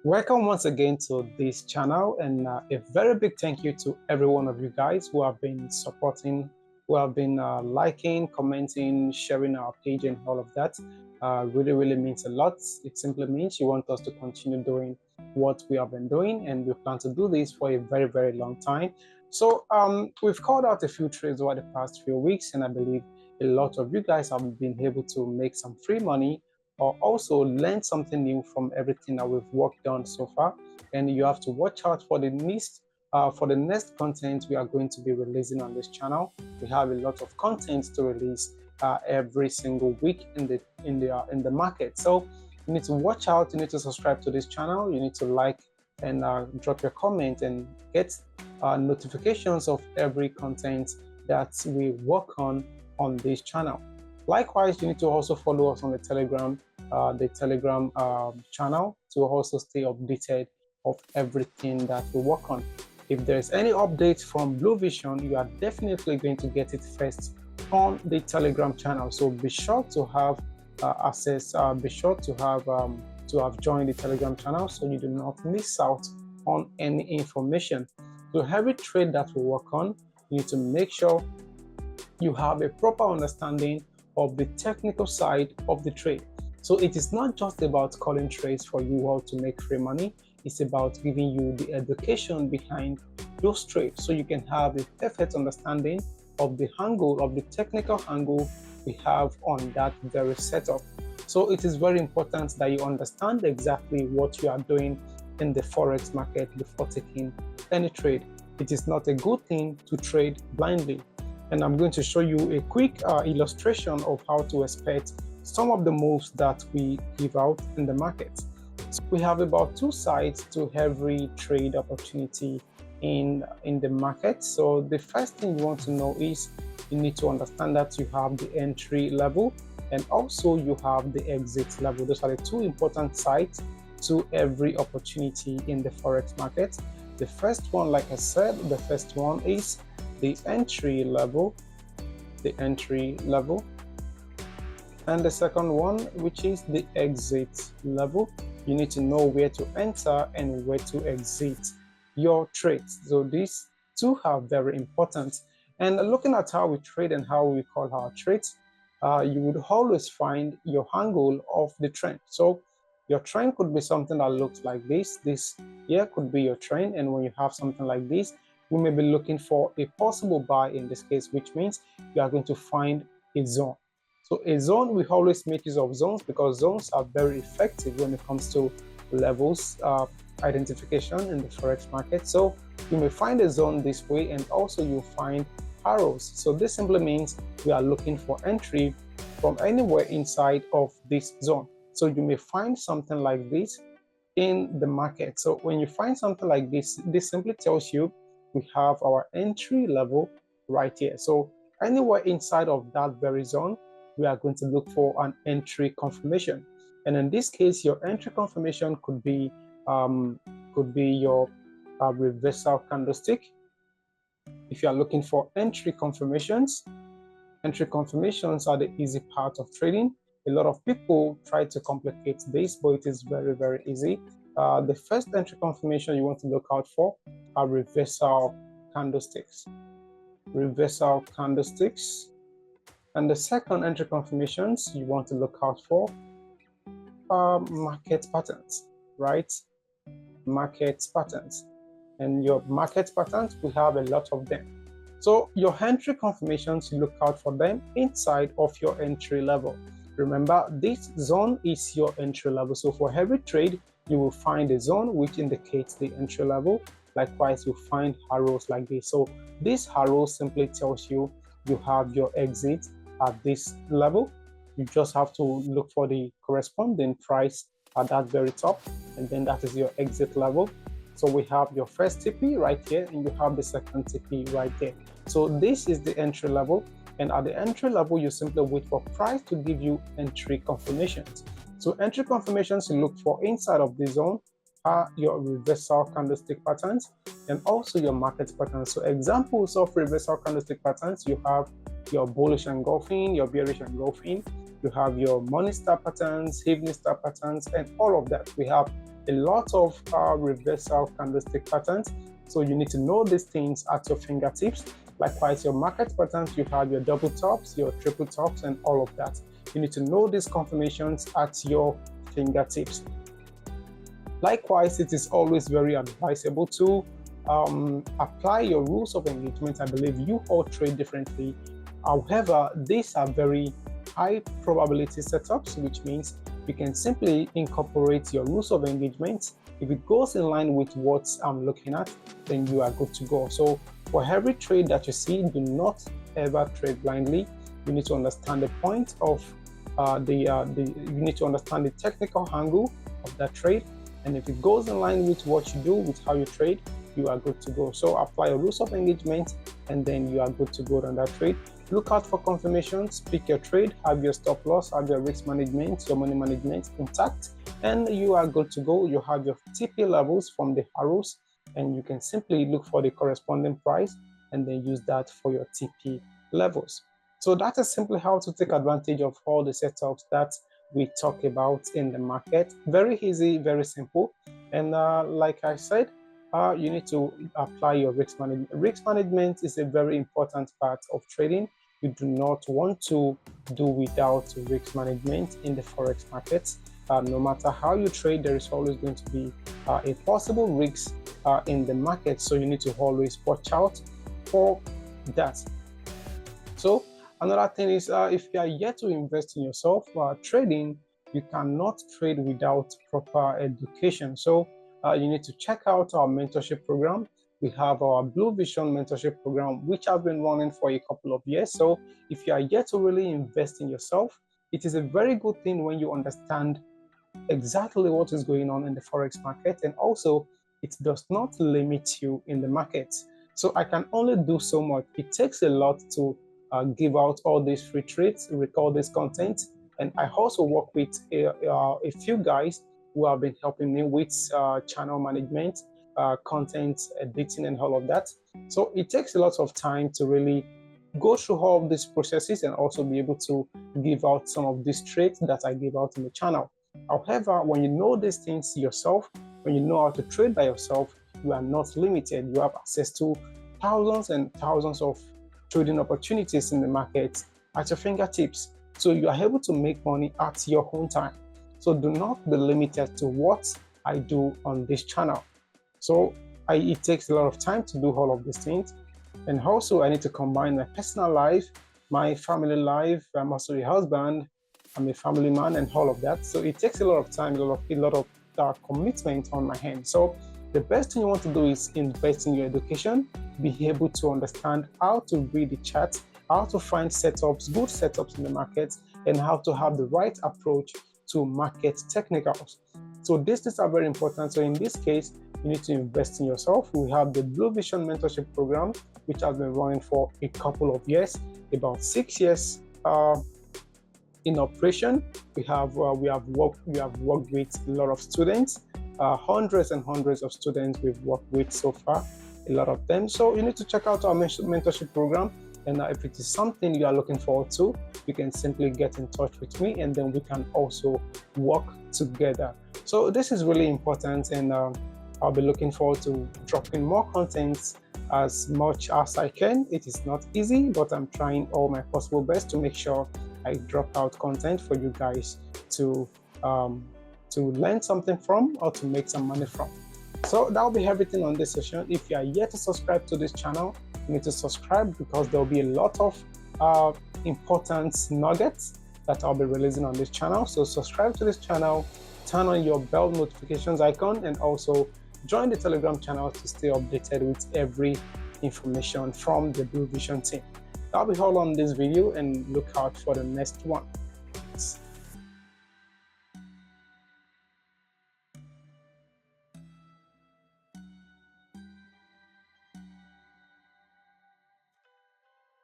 Welcome once again to this channel, and a very big thank you to every one of you guys who have been supporting, who have been liking, commenting, sharing our page and all of that. Really means a lot. It simply means you want us to continue doing what we have been doing, and we plan to do this for a very long time. So we've called out a few trades over the past few weeks, and I believe a lot of you guys have been able to make some free money or also learn something new from everything that we've worked on so far. And you have to watch out for the next content we are going to be releasing on this channel. We have a lot of content to release every single week in the market. So you need to watch out. You need to subscribe to this channel. You need to like and drop your comment and get notifications of every content that we work on this channel. Likewise, you need to also follow us on the Telegram channel to also stay updated of everything that we work on. If there's any update from Blue Vision, you are definitely going to get it first on the Telegram channel. So be sure to have access. Be sure to have joined the Telegram channel so you do not miss out on any information. So every trade that we work on, you need to make sure you have a proper understanding of the technical side of the trade. So it is not just about calling trades for you all to make free money. It's about giving you the education behind those trades so you can have a perfect understanding of the angle, of the technical angle we have on that very setup. So it is very important that you understand exactly what you are doing in the forex market before taking any trade. It is not a good thing to trade blindly. And I'm going to show you a quick illustration of how to expect some of the moves that we give out in the market. So we have about two sides to every trade opportunity in the market. So the first thing you want to know is you need to understand that you have the entry level and also you have the exit level. Those are the two important sides to every opportunity in the forex market. The first one, like I said, the first one is the entry level, and the second one, which is the exit level. You need to know where to enter and where to exit your trades. So these two are very important. And looking at how we trade and how we call our trades, you would always find your angle of the trend. So your trend could be something that looks like this. This here could be your trend, and when you have something like this, we may be looking for a possible buy in this case, which means you are going to find a zone. So a zone, we always make use of zones because zones are very effective when it comes to levels identification in the forex market. So you may find a zone this way, and also you'll find arrows. So this simply means we are looking for entry from anywhere inside of this zone. So you may find something like this in the market. So when you find something like this, this simply tells you we have our entry level right here. So anywhere inside of that very zone, we are going to look for an entry confirmation. And in this case, your entry confirmation could be your reversal candlestick. If you are looking for entry confirmations are the easy part of trading. A lot of people try to complicate this, but it is very easy. The first entry confirmation you want to look out for are reversal candlesticks. And the second entry confirmations you want to look out for are market patterns, right? Market patterns. And your market patterns, we have a lot of them. So your entry confirmations, you look out for them inside of your entry level. Remember, this zone is your entry level. So for every trade, you will find a zone which indicates the entry level. Likewise, you find arrows like this. So this arrow simply tells you you have your exit at this level. You just have to look for the corresponding price at that very top, and then that is your exit level. So we have your first TP right here, and you have the second TP right there. So this is the entry level, and at the entry level, you simply wait for price to give you entry confirmations. So entry confirmations you look for inside of the zone are your reversal candlestick patterns and also your market patterns. So examples of reversal candlestick patterns, you have your bullish engulfing, your bearish engulfing, you have your morning star patterns, evening star patterns, and all of that. We have a lot of reversal candlestick patterns. So you need to know these things at your fingertips. Likewise, your market patterns, you have your double tops, your triple tops, and all of that. You need to know these confirmations at your fingertips. Likewise, it is always very advisable to apply your rules of engagement. I believe you all trade differently. However, these are very high probability setups, which means you can simply incorporate your rules of engagement. If it goes in line with what I'm looking at, then you are good to go. So for every trade that you see, do not ever trade blindly. You need to understand the point of you need to understand the technical angle of that trade. And if it goes in line with what you do, with how you trade, you are good to go. So apply your rules of engagement, and then you are good to go on that trade. Look out for confirmations, pick your trade, have your stop loss, have your risk management, your money management intact, and you are good to go. You have your TP levels from the arrows, and you can simply look for the corresponding price and then use that for your TP levels. So that is simply how to take advantage of all the setups that we talk about in the market. Very easy, very simple. And like I said, you need to apply your risk management. Risk management is a very important part of trading. You do not want to do without risk management in the forex markets. No matter how you trade, there is always going to be a possible risk in the market. So you need to always watch out for that. So another thing is, if you are yet to invest in yourself, trading, you cannot trade without proper education. So you need to check out our mentorship program. We have our Blue Vision mentorship program, which I've been running for a couple of years. So if you are yet to really invest in yourself, it is a very good thing when you understand exactly what is going on in the forex market, and also it does not limit you in the market. So I can only do so much. It takes a lot to give out all these free trades, record this content, and I also work with a few guys who have been helping me with channel management, content editing, and all of that. So it takes a lot of time to really go through all of these processes and also be able to give out some of these trades that I give out in the channel. However, when you know these things yourself, when you know how to trade by yourself, you are not limited. You have access to thousands and thousands of trading opportunities in the market at your fingertips. So you are able to make money at your own time. So do not be limited to what I do on this channel. So it takes a lot of time to do all of these things. And also I need to combine my personal life, my family life. I'm also a husband, I'm a family man, and all of that. So it takes a lot of time, a lot of commitment on my hand. So the best thing you want to do is invest in your education, be able to understand how to read the charts, how to find setups, good setups in the market, and how to have the right approach to market technicals. So these things are very important. So in this case, you need to invest in yourself. We have the Blue Vision mentorship program, which has been running for a couple of years, about 6 years in operation. We have worked with a lot of students, hundreds and hundreds of students we've worked with so far, a lot of them. So you need to check out our mentorship program, and if it is something you are looking forward to, you can simply get in touch with me, and then we can also work together. So this is really important, and I'll be looking forward to dropping more content as much as I can. It is not easy, but I'm trying all my possible best to make sure I drop out content for you guys to learn something from or to make some money from. So that'll be everything on this session. If you are yet to subscribe to this channel, you need to subscribe, because there'll be a lot of important nuggets that I'll be releasing on this channel. So subscribe to this channel, turn on your bell notifications icon, and also join the Telegram channel to stay updated with every information from the Blue Vision team. That'll be all on this video, and look out for the next one.